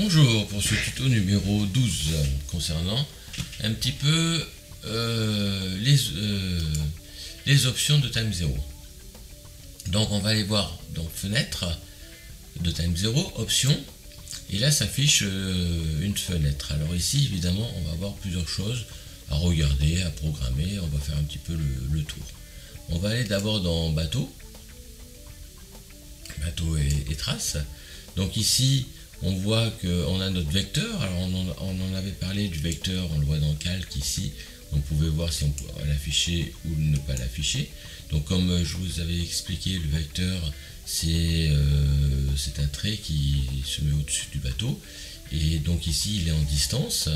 Bonjour pour ce tuto numéro 12 concernant un petit peu les options de Time Zero. Donc on va aller voir donc fenêtre de Time Zero, options, et là s'affiche une fenêtre. Alors ici évidemment on va avoir plusieurs choses à regarder, à programmer, on va faire un petit peu le tour. On va aller d'abord dans bateau et traces. Donc ici on voit qu'on a notre vecteur. Alors on en avait parlé du vecteur, on le voit dans le calque ici. On pouvait voir si on pouvait l'afficher ou ne pas l'afficher. Donc comme je vous avais expliqué, le vecteur c'est un trait qui se met au-dessus du bateau. Et donc ici il est en distance.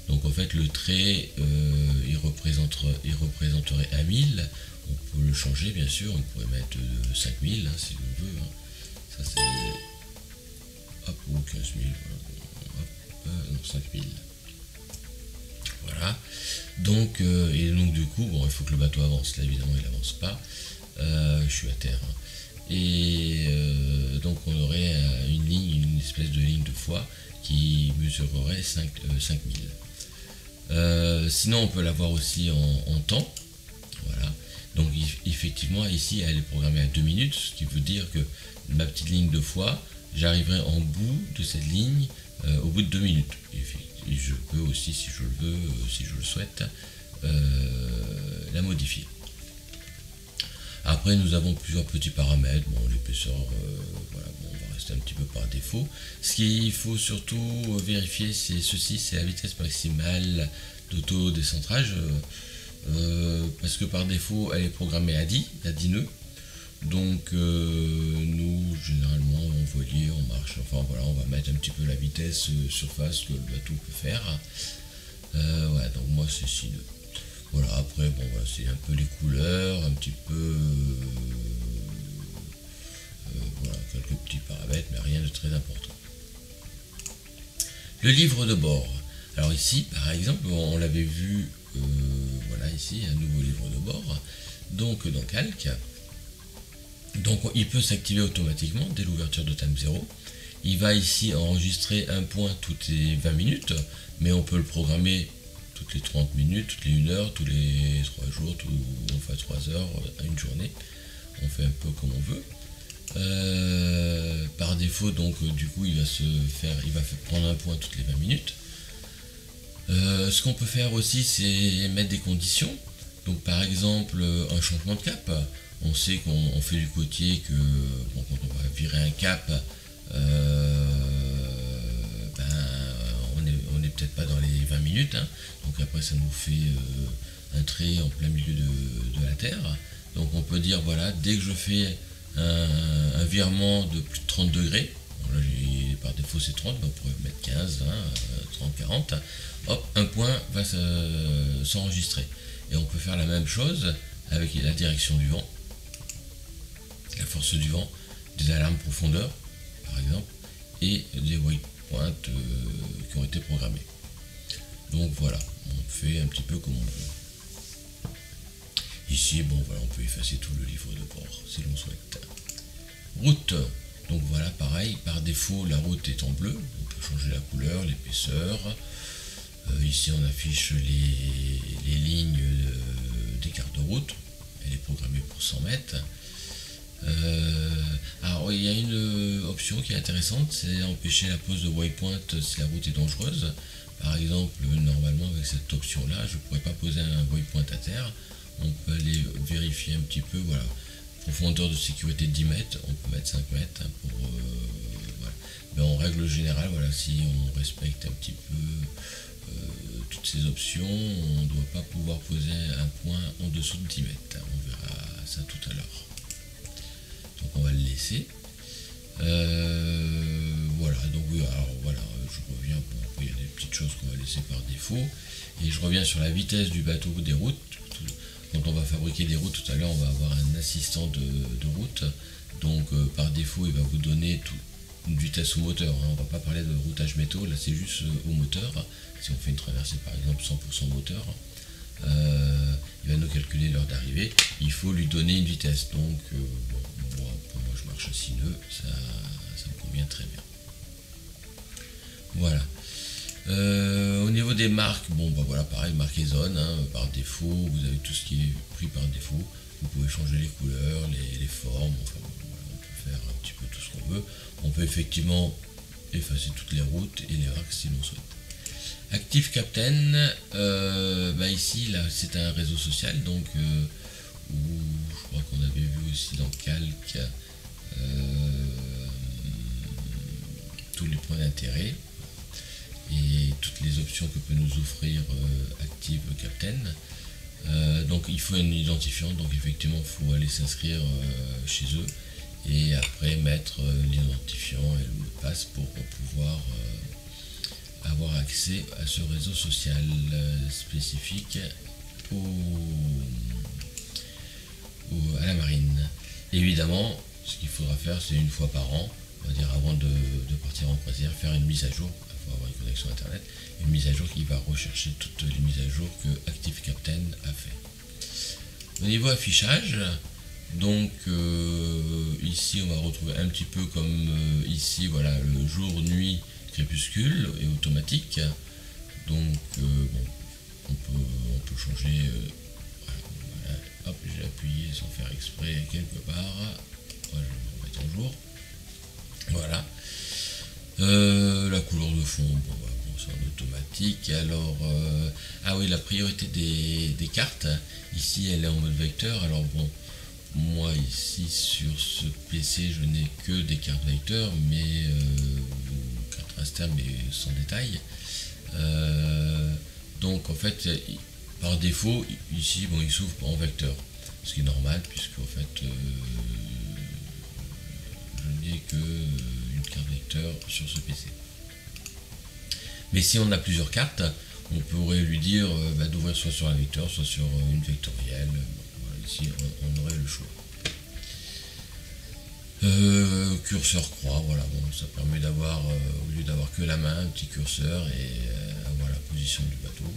Donc en fait le trait il représenterait 1000. On peut le changer bien sûr, on pourrait mettre 5000 hein, si on veut. Hein. Ça c'est... Hop, ou 15 000, non, 5000. Voilà. Donc, et donc du coup, bon, il faut que le bateau avance. Là, évidemment, il n'avance pas. Je suis à terre. Hein. Et donc, on aurait une espèce de ligne de foi qui mesurerait 5000. Sinon, on peut l'avoir aussi en temps. Voilà. Donc, effectivement, ici, elle est programmée à 2 minutes, ce qui veut dire que ma petite ligne de foi, j'arriverai en bout de cette ligne au bout de 2 minutes. Et je peux aussi, si je le veux, si je le souhaite, la modifier. Après, nous avons plusieurs petits paramètres. Bon, l'épaisseur, voilà, bon, on va rester un petit peu par défaut. Ce qu'il faut surtout vérifier, c'est ceci, c'est la vitesse maximale d'auto-décentrage. Parce que par défaut, elle est programmée à 10 nœuds. Donc nous généralement on voilier, on marche, enfin voilà, on va mettre un petit peu la vitesse surface que le bateau peut faire. Ouais, donc moi c'est 6 nœuds. Voilà, après bon voilà, c'est un peu les couleurs, un petit peu voilà, quelques petits paramètres, mais rien de très important. Le livre de bord. Alors ici par exemple, on l'avait vu, voilà ici un nouveau livre de bord, donc dans Calque. Donc il peut s'activer automatiquement dès l'ouverture de Time Zero. Il va ici enregistrer un point toutes les 20 minutes, mais on peut le programmer toutes les 30 minutes, toutes les 1 heure, tous les 3 jours, enfin 3 heures, une journée. On fait un peu comme on veut. Par défaut, donc du coup, il va prendre un point toutes les 20 minutes. Ce qu'on peut faire aussi, c'est mettre des conditions. Donc par exemple, un changement de cap. On sait qu'on fait du côtier que bon, quand on va virer un cap, on n'est peut-être pas dans les 20 minutes. Hein. Donc après ça nous fait un trait en plein milieu de la terre. Donc on peut dire voilà, dès que je fais un virement de plus de 30 degrés, bon, là par défaut c'est 30, mais on pourrait mettre 15, 20, 30, 40, hop, un point va s'enregistrer. Et on peut faire la même chose avec la direction du vent, la force du vent, des alarmes profondeur par exemple, et des waypoints qui ont été programmés. Donc voilà, on fait un petit peu comme on veut. Ici, bon voilà, on peut effacer tout le livre de bord si l'on souhaite. Route, donc voilà, pareil, par défaut la route est en bleu, on peut changer la couleur, l'épaisseur. Ici on affiche les lignes d'écart de route, elle est programmée pour 100 mètres. Alors il y a une option qui est intéressante, c'est empêcher la pose de waypoint si la route est dangereuse. Par exemple, normalement avec cette option là, je ne pourrais pas poser un waypoint à terre. On peut aller vérifier un petit peu, voilà, profondeur de sécurité de 10 mètres, on peut mettre 5 mètres pour, voilà. Mais en règle générale, voilà, si on respecte un petit peu toutes ces options, on ne doit pas pouvoir poser un point en dessous de 10 mètres. On verra ça tout à l'heure. Donc on va le laisser. Voilà, donc oui, alors voilà, je reviens, bon, après il y a des petites choses qu'on va laisser par défaut. Et je reviens sur la vitesse du bateau, des routes. Quand on va fabriquer des routes, tout à l'heure, on va avoir un assistant de route. Donc par défaut, il va vous donner une vitesse au moteur. Hein. On ne va pas parler de routage métaux, là c'est juste au moteur. Si on fait une traversée par exemple 100% moteur, il va nous calculer l'heure d'arrivée. Il faut lui donner une vitesse. Donc pour moi je marche à 6 nœuds, ça me convient très bien. Voilà. Au niveau des marques, bon bah voilà, pareil, marquez zone, hein, par défaut, vous avez tout ce qui est pris par défaut. Vous pouvez changer les couleurs, les formes, enfin bon, voilà, on peut faire un petit peu tout ce qu'on veut. On peut effectivement effacer toutes les routes et les marques si l'on souhaite. Active Captain, bah ici là c'est un réseau social, donc où je crois qu'on avait vu aussi dans Calque tous les points d'intérêt et toutes les options que peut nous offrir Active Captain. Donc il faut un identifiant, donc effectivement il faut aller s'inscrire chez eux et après mettre l'identifiant et le mot de passe pour pouvoir avoir accès à ce réseau social spécifique à la marine. Évidemment, ce qu'il faudra faire, c'est une fois par an, on va dire avant de partir en croisière, faire une mise à jour. Il faut avoir une connexion internet, une mise à jour qui va rechercher toutes les mises à jour que Active Captain a fait. Au niveau affichage, donc ici on va retrouver un petit peu comme ici, voilà, le jour, nuit, crépuscule et automatique. Donc bon, on peut changer. Voilà, hop, j'ai appuyé sans faire exprès quelque part. Voilà, je vais me remettre en jour. Voilà. La couleur de fond, bon, voilà, bon, c'est en automatique. Alors, ah oui, la priorité des cartes, ici elle est en mode vecteur. Alors bon, moi ici sur ce PC je n'ai que des cartes vecteurs, mais cartes raster mais sans détail. Donc en fait, par défaut, ici bon, il s'ouvre en vecteur, ce qui est normal puisque en fait je n'ai que une carte vecteur sur ce PC. Mais si on a plusieurs cartes, on pourrait lui dire d'ouvrir soit sur un vecteur, soit sur une vectorielle. Voilà, ici on aurait le choix. Curseur croix, voilà, bon, ça permet d'avoir, au lieu d'avoir que la main, un petit curseur et avoir la position du bateau.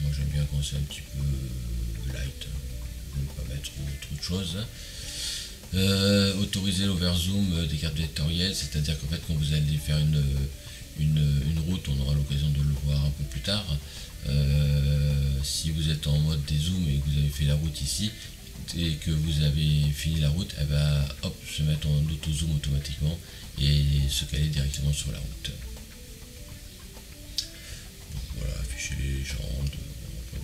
Moi j'aime bien quand c'est un petit peu light, ne pas mettre trop de choses. Autoriser l'overzoom des cartes vectorielles, c'est-à-dire qu'en fait quand vous allez faire une route, on aura l'occasion de le voir un peu plus tard. Si vous êtes en mode dézoom et que vous avez fait la route ici et que vous avez fini la route, elle va hop, se mettre en auto-zoom automatiquement et se caler directement sur la route. Donc voilà, afficher les légendes,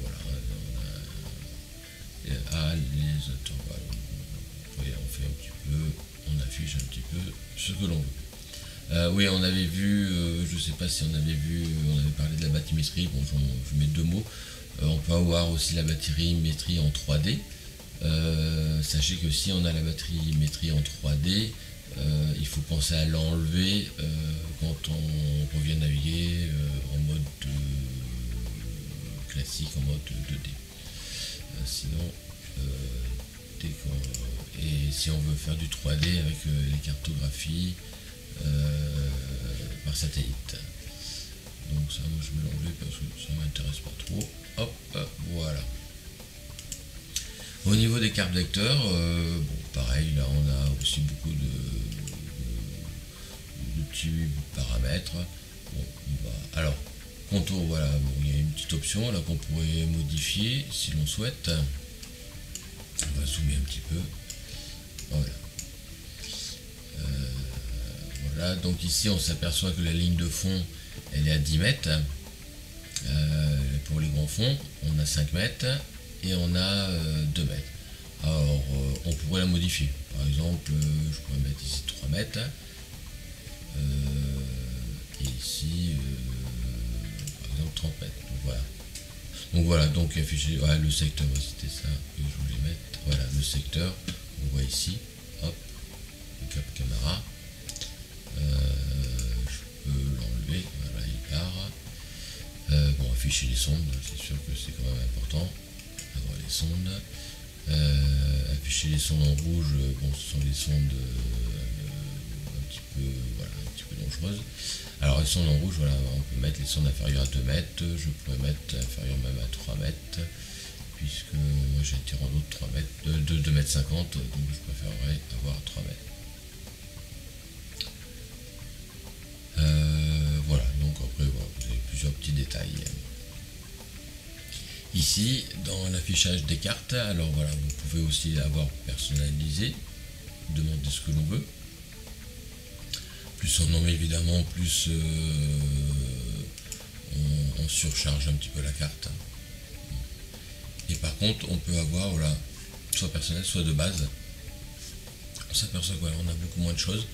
voilà, on a les intervalles. Voyez, on fait un petit peu, on affiche un petit peu ce que l'on veut. Oui, on avait vu, je sais pas si on avait vu, on avait parlé de la bathymétrie, bon je mets deux mots. On peut avoir aussi la bathymétrie en 3D. Sachez que si on a la bathymétrie en 3D, il faut penser à l'enlever quand on revient naviguer en mode classique, en mode 2D. Sinon, et si on veut faire du 3D avec les cartographies par satellite. Donc ça, moi je vais l'enlever parce que ça m'intéresse pas trop. Hop, voilà. Au niveau des cartes vecteurs, bon, pareil, là on a aussi beaucoup de petits paramètres. Bon, alors, contour, voilà, bon, il y a une petite option là qu'on pourrait modifier si l'on souhaite. On va zoomer un petit peu. Voilà. Voilà, donc ici on s'aperçoit que la ligne de fond elle est à 10 mètres. Pour les grands fonds, on a 5 mètres et on a 2 mètres. Alors on pourrait la modifier. Par exemple, je pourrais mettre ici 3 mètres. Et ici, par exemple, 30 mètres. Donc voilà, donc afficher le secteur, c'était ça que je voulais mettre. Voilà, le secteur, on voit ici. Hop, le cap caméra. Je peux l'enlever, voilà, il part. Bon, afficher les sondes, c'est sûr que c'est quand même important d'avoir les sondes. Afficher les sondes en rouge, bon, ce sont les sondes un petit peu dangereuses. Alors les sondes en rouge, voilà, on peut mettre les sondes inférieures à 2 mètres, je pourrais mettre inférieures même à 3 mètres, puisque moi j'ai un tirant d'eau de 3 mètres, de 2 mètres 50, donc je préférerais avoir 3 mètres. petits détails. Ici, dans l'affichage des cartes, alors voilà, vous pouvez aussi avoir personnalisé, demander ce que l'on veut. Plus on en met évidemment, plus on surcharge un petit peu la carte. Et par contre, on peut avoir, voilà, soit personnel, soit de base. On s'aperçoit qu'on a beaucoup moins de choses.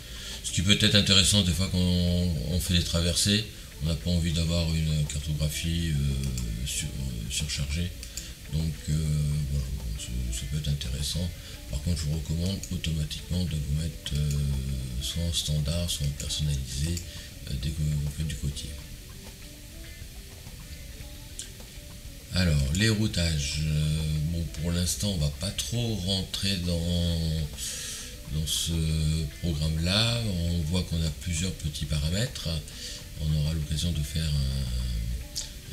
Ce qui peut être intéressant des fois quand on fait des traversées, on n'a pas envie d'avoir une cartographie surchargée. Donc voilà, ça peut être intéressant. Par contre, je vous recommande automatiquement de vous mettre soit en standard, soit en personnalisé dès que vous faites du côtier. Alors, les routages, bon, pour l'instant, on va pas trop rentrer dans ce programme-là. On voit qu'on a plusieurs petits paramètres. On aura l'occasion de faire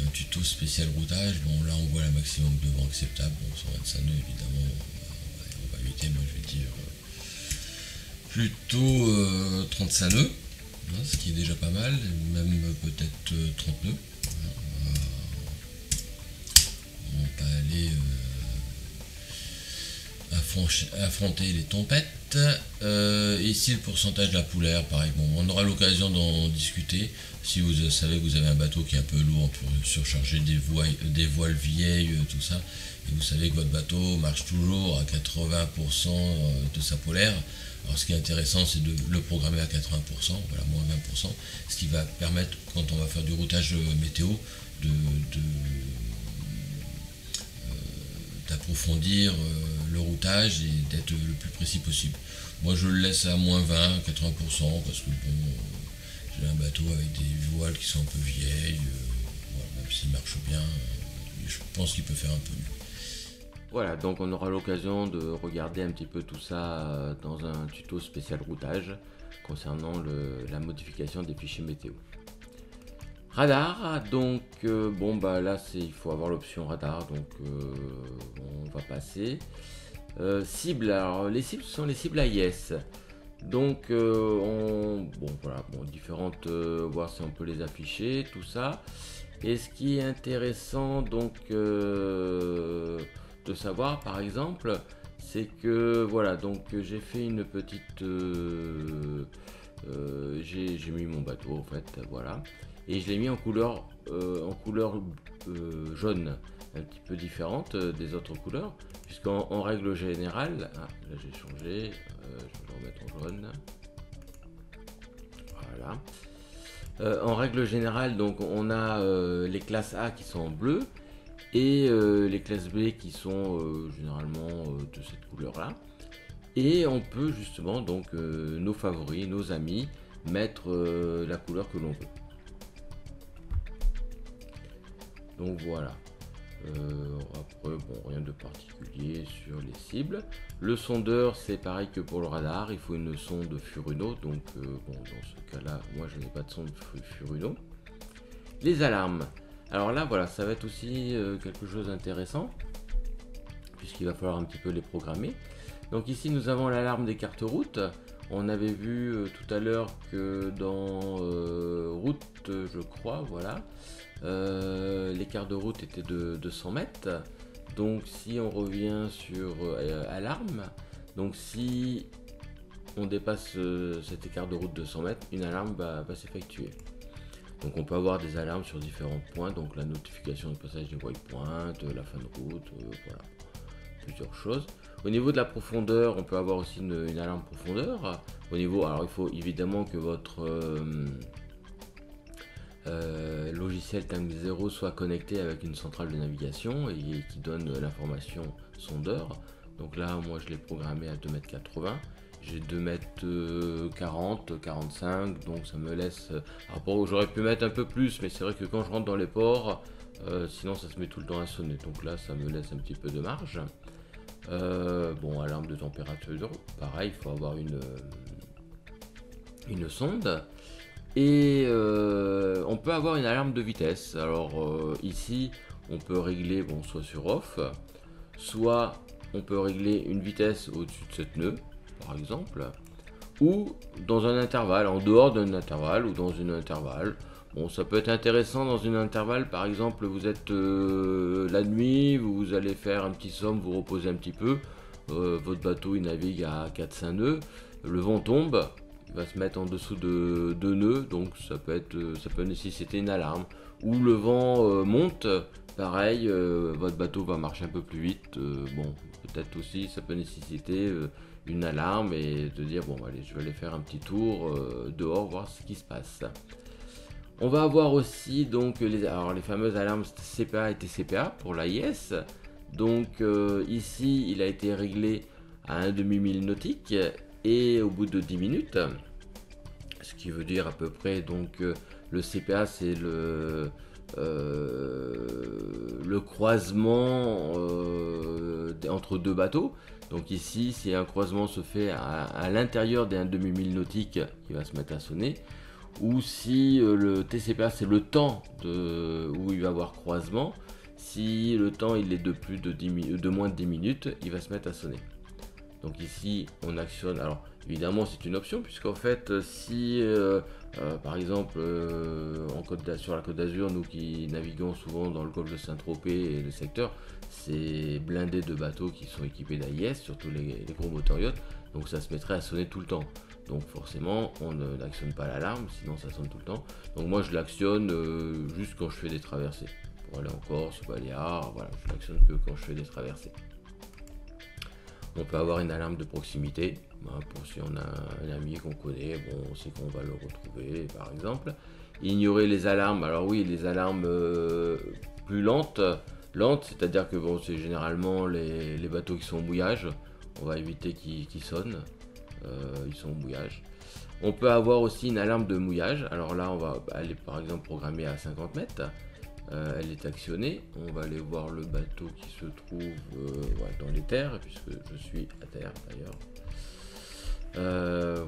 un tuto spécial routage. Bon, là, on voit la maximum de vent acceptable. Bon, 125 nœuds, évidemment, on va éviter. Moi, je vais dire plutôt 35 nœuds, hein, ce qui est déjà pas mal, même peut-être 30 nœuds. On va aller affronter les tempêtes. Ici, le pourcentage de la poulière, pareil, bon, on aura l'occasion d'en discuter. Si vous savez que vous avez un bateau qui est un peu lourd, surchargé, des voiles vieilles, tout ça, et vous savez que votre bateau marche toujours à 80% de sa polaire. Alors ce qui est intéressant, c'est de le programmer à 80%, voilà, moins 20%, ce qui va permettre, quand on va faire du routage météo, d'approfondir le routage et d'être le plus précis possible. Moi je le laisse à moins 20, 80% parce que bon, j'ai un bateau avec des voiles qui sont un peu vieilles, voilà, même s'il marche bien, je pense qu'il peut faire un peu mieux. Voilà, donc on aura l'occasion de regarder un petit peu tout ça dans un tuto spécial routage concernant la modification des fichiers météo. Radar, donc bon bah là il faut avoir l'option radar, donc on va passer. Cibles, alors les cibles sont les cibles AIS. Donc différentes, voir si on peut les afficher, tout ça. Et ce qui est intéressant donc de savoir par exemple, c'est que voilà, donc j'ai fait une petite j'ai mis mon bateau en fait, voilà. Et je l'ai mis en couleur jaune, un petit peu différente des autres couleurs, puisqu'en règle générale, là j'ai changé, je vais le remettre en jaune, voilà. En règle générale, donc on a les classes A qui sont en bleu, et les classes B qui sont généralement de cette couleur là, et on peut justement donc nos favoris, nos amis, mettre la couleur que l'on veut. Donc voilà, après bon, rien de particulier sur les cibles. Le sondeur, c'est pareil que pour le radar, il faut une sonde Furuno, donc bon, dans ce cas là moi je n'ai pas de sonde Furuno. Les alarmes, alors là voilà, ça va être aussi quelque chose d'intéressant puisqu'il va falloir un petit peu les programmer. Donc ici nous avons l'alarme des cartes route. On avait vu tout à l'heure que dans route, je crois, voilà, les cartes de route étaient de 200 mètres. Donc si on revient sur alarme, donc si on dépasse cet écart de route de 100 mètres, une alarme va s'effectuer. Donc on peut avoir des alarmes sur différents points, donc la notification de passage des waypoints, la fin de route, voilà, plusieurs choses. Au niveau de la profondeur, on peut avoir aussi une alarme profondeur. Au niveau, alors il faut évidemment que votre logiciel Tank 0 soit connecté avec une centrale de navigation et qui donne l'information sondeur. Donc là, moi je l'ai programmé à 2,80 m. J'ai 2,40 m, 45, donc ça me laisse. Alors j'aurais pu mettre un peu plus, mais c'est vrai que quand je rentre dans les ports, sinon ça se met tout le temps à sonner. Donc là, ça me laisse un petit peu de marge. Bon, alarme de température, pareil, il faut avoir une sonde. Et on peut avoir une alarme de vitesse. Alors ici, on peut régler, bon, soit sur off, soit on peut régler une vitesse au-dessus de 7 nœuds, par exemple, ou dans un intervalle, en dehors d'un intervalle ou dans un intervalle. Bon, ça peut être intéressant dans une intervalle, par exemple, vous êtes la nuit, vous allez faire un petit somme, vous reposez un petit peu, votre bateau il navigue à 4-5 nœuds, le vent tombe, il va se mettre en dessous de 2 nœuds, donc ça peut nécessiter une alarme. Ou le vent monte, pareil, votre bateau va marcher un peu plus vite, bon, peut-être aussi ça peut nécessiter une alarme et de dire bon allez je vais aller faire un petit tour dehors, voir ce qui se passe. On va avoir aussi donc les fameuses alarmes CPA et TCPA pour l'AIS. Donc ici il a été réglé à un demi-mille nautique et au bout de 10 minutes. Ce qui veut dire à peu près donc le CPA c'est le croisement entre deux bateaux. Donc ici si un croisement se fait à l'intérieur d'un demi-mille nautique, il va se mettre à sonner. Ou si le TCPA c'est le temps où il va y avoir croisement, si le temps il est de moins de 10 minutes, il va se mettre à sonner. Donc ici on actionne, alors évidemment c'est une option puisqu'en fait si par exemple sur la Côte d'Azur, nous qui naviguons souvent dans le golfe de Saint-Tropez et le secteur, c'est blindé de bateaux qui sont équipés d'AIS, surtout les gros moteur yachts, donc ça se mettrait à sonner tout le temps. Donc forcément on n'actionne pas l'alarme, sinon ça sonne tout le temps. Donc moi je l'actionne juste quand je fais des traversées. Pour aller en Corse, au Baléares, voilà, je l'actionne que quand je fais des traversées. On peut avoir une alarme de proximité, pour si on a un ami qu'on connaît, bon, on sait qu'on va le retrouver par exemple. Ignorer les alarmes, alors oui, les alarmes plus lentes, c'est-à-dire que bon, c'est généralement les bateaux qui sont au mouillage, on va éviter qu'ils sonnent, ils sont au mouillage. On peut avoir aussi une alarme de mouillage, alors là on va aller par exemple programmer à 50 mètres. Elle est actionnée, on va aller voir le bateau qui se trouve dans les terres, puisque je suis à terre d'ailleurs.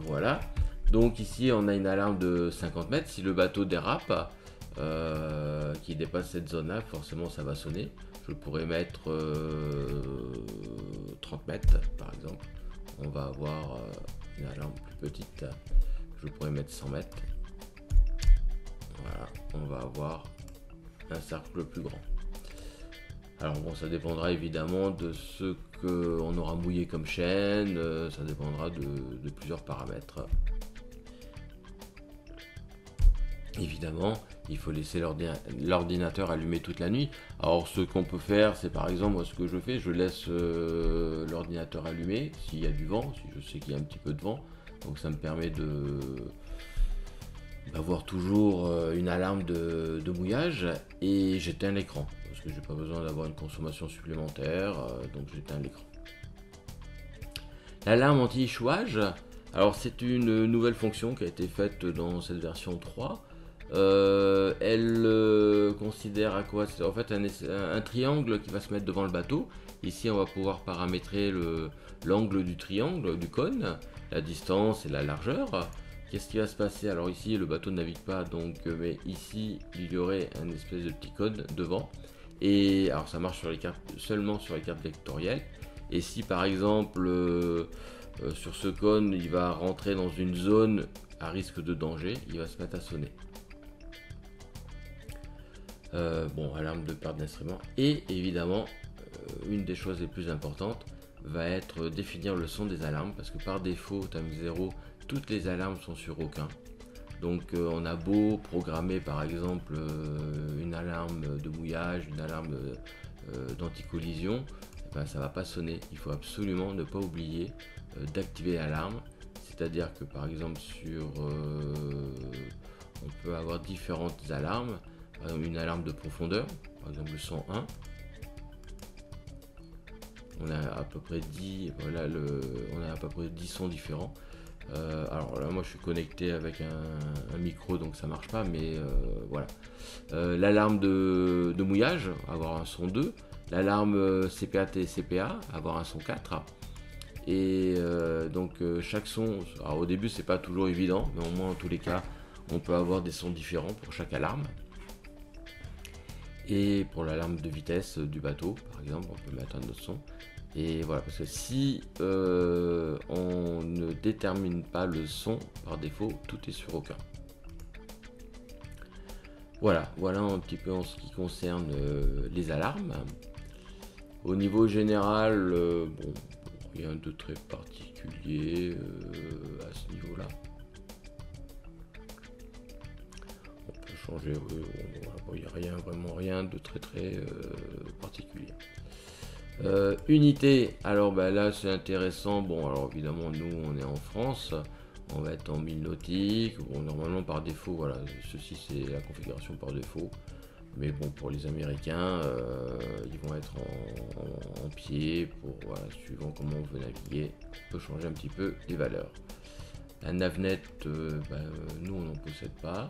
Voilà, donc ici on a une alarme de 50 mètres, si le bateau dérape, qui dépasse cette zone là, forcément ça va sonner. Je pourrais mettre 30 mètres par exemple, on va avoir une alarme plus petite, je pourrais mettre 100 mètres, voilà, on va avoir un cercle plus grand. Alors bon, ça dépendra évidemment de ce qu'on aura mouillé comme chaîne, ça dépendra de plusieurs paramètres. Évidemment, il faut laisser l'ordinateur allumé toute la nuit. Alors ce qu'on peut faire, c'est par exemple, moi ce que je fais, je laisse l'ordinateur allumé s'il y a du vent, si je sais qu'il y a un petit peu de vent, donc ça me permet d'avoir toujours une alarme de mouillage, et j'éteins l'écran parce que j'ai pas besoin d'avoir une consommation supplémentaire, donc j'éteins l'écran. L'alarme anti-échouage, alors c'est une nouvelle fonction qui a été faite dans cette version 3. Elle considère à quoi? C'est en fait un triangle qui va se mettre devant le bateau. Ici on va pouvoir paramétrer l'angle du triangle, du cône, la distance et la largeur. Qu'est-ce qui va se passer? Alors ici le bateau ne navigue pas, donc mais ici il y aurait un espèce de petit cône devant. Et alors ça marche seulement sur les cartes vectorielles. Et si par exemple sur ce cône il va rentrer dans une zone à risque de danger, il va se mettre à sonner. Bon, alarme de perte d'instrument. Et évidemment une des choses les plus importantes va être définir le son des alarmes, parce que par défaut time 0 toutes les alarmes sont sur aucun. Donc on a beau programmer par exemple une alarme de mouillage, une alarme d'anti-collision, ben, ça va pas sonner. Il faut absolument ne pas oublier d'activer l'alarme. C'est-à-dire que par exemple on peut avoir différentes alarmes. Une alarme de profondeur, par exemple le 101. On a à peu près 10, voilà, on a à peu près 10 sons différents. Alors là moi je suis connecté avec un micro, donc ça marche pas, mais voilà. L'alarme de mouillage, avoir un son 2. L'alarme CPA-TCPA, avoir un son 4. Et donc chaque son, alors au début c'est pas toujours évident, mais au moins en tous les cas on peut avoir des sons différents pour chaque alarme. Et pour l'alarme de vitesse du bateau par exemple, on peut mettre un autre son. Et voilà, parce que si on ne détermine pas le son par défaut, tout est sur aucun. Voilà un petit peu en ce qui concerne les alarmes. Au niveau général, bon, rien de très particulier à ce niveau-là. On peut changer, il n'y a rien, vraiment rien de très particulier. Unité, alors là c'est intéressant. Bon, alors évidemment, nous on est en France, on va être en 1000 nautiques. Bon, normalement par défaut, voilà, ceci c'est la configuration par défaut. Mais bon, pour les Américains, ils vont être en pied, pour, voilà, suivant comment on veut naviguer, on peut changer un petit peu les valeurs. La navnet, nous on n'en possède pas.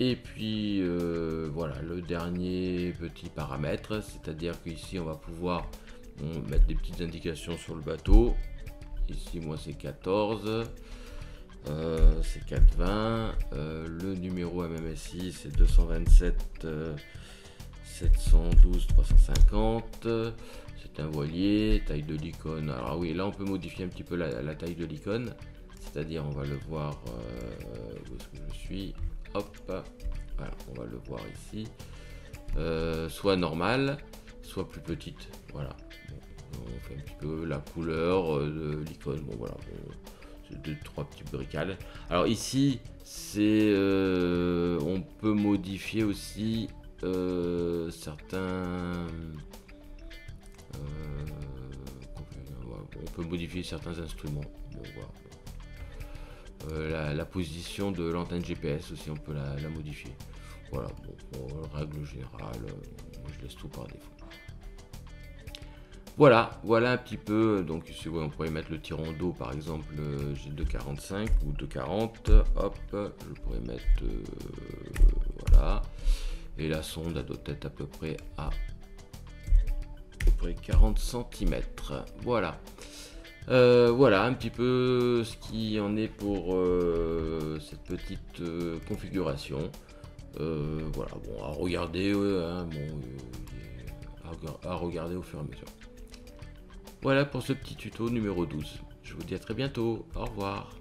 Et puis voilà, le dernier petit paramètre, c'est-à-dire qu'ici on va pouvoir mettre des petites indications sur le bateau. Ici, moi c'est 14. C'est 420, le numéro MMSI c'est 227 712 350, c'est un voilier, taille de l'icône. Alors oui, là on peut modifier un petit peu la taille de l'icône, c'est-à-dire on va le voir où est-ce que je suis, hop, voilà, on va le voir ici, soit normale, soit plus petite, voilà. Bon, on fait un petit peu la couleur de l'icône, bon voilà. Bon, 2-3 petits bricales. Alors ici, c'est on peut modifier aussi certains. On peut modifier certains instruments. Bon, voilà. La position de l'antenne GPS aussi, on peut la modifier. Voilà. Bon, règle générale, je laisse tout par défaut. Voilà un petit peu. Donc ici, on pourrait mettre le tirant d'eau par exemple, j'ai 2,45 ou 2,40. Hop, je pourrais mettre voilà. Et la sonde elle doit être à peu près 40 cm. Voilà. Voilà un petit peu ce qui en est pour cette petite configuration. Voilà, bon, à regarder, à regarder au fur et à mesure. Voilà pour ce petit tuto numéro 12. Je vous dis à très bientôt. Au revoir.